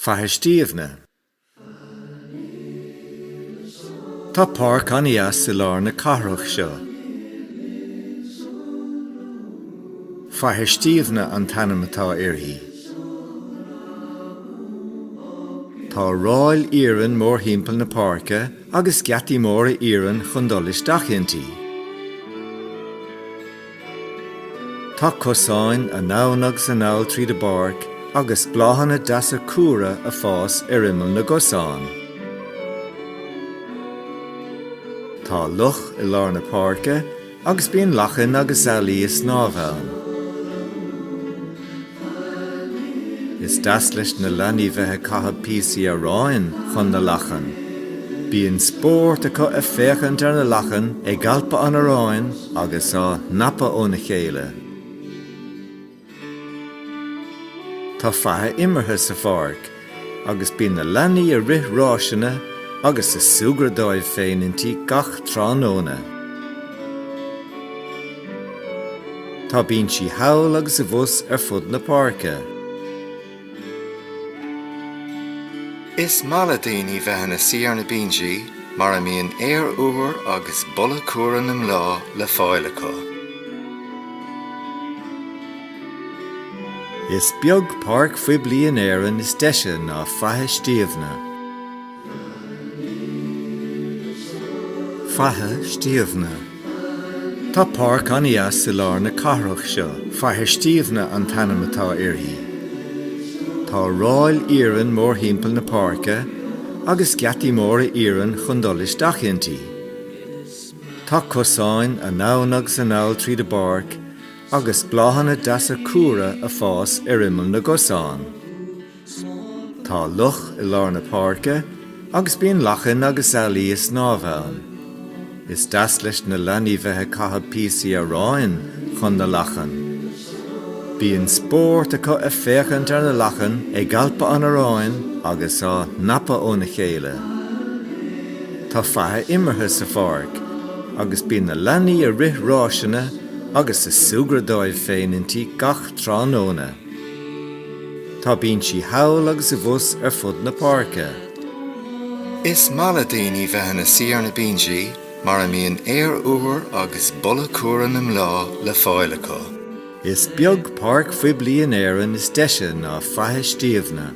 Faiche Stiabhna. Tá páirc anias sa lár na cathrach seo. Faiche Stiabhna an tanam atá uirthi. Tá ráil iarrainn mór thimpeall na páirce agus ceattaí mór a iarrainn chun dul isteach intí. Tá cosáin a nabhnach sa nabhail tríd a barc agus bláhanna deasa cúra a fás ar imeall na gosáin. Tá luch i lár na páirce agus bíonn lachan agus ealaí is snámhain. Is deas leis na leanaí bheithe cathal Píosa a ráin chun na lachan. Bíonn spórt acu a féchant ar na lachan ag galpa an a ráin agus á napa ó na chéile. Tá fathe imirthe sa bharc, agus bíonn na leanaí a rith ráisina agus is suagradóibh féin intí gach tránóna. Tá bíonn sí hail agus a bhus ar fud na páirce. Is mála daoine bheithe na siar na bíonsaí mar a mbíonn éar uair agus bolla cuaran am lá le fáil acu. Is beag páirc faoi bliain éireann is deise ná Faiche Stiabhna. Faiche Stiabhna. Tá páirc anias sa lár na cathrach seo. Faiche Stiabhna an tanam atá uirthi. Tá ráil iarrainn mór thimpeall na páirce agus ceattaí mór a iarrainn chun dul isteach intí. Tá cosáin a nabhnach sa nabhail tríd a barc agus bláhanna deasa cúra a fás ar imeall na gosáin. Tá luch i lár na páirce agus bíonn lachan agus ealaí is snámhain. Is deas leis na leanaí bheithe cathal Píosa a ráin chun na lachan. Bíonn spórt acu a féchant ar na lachan ag galpa an a ráin agus á napa ó na chéile. Tá fathe imirthe sa bharc, agus bíonn na leanaí a rith ráisina agus is suagradóibh féin intí gach tránóna. Tá bíonn sí hail agus a bhus ar fud na páirce. Is mála daoine bheithe na siar na bíonsaí mar a mbíonn éar uair agus bolla cuaran am lá le fáil acu. Is beag páirc faoi bliain éireann is deise ná Faiche Stiabhna.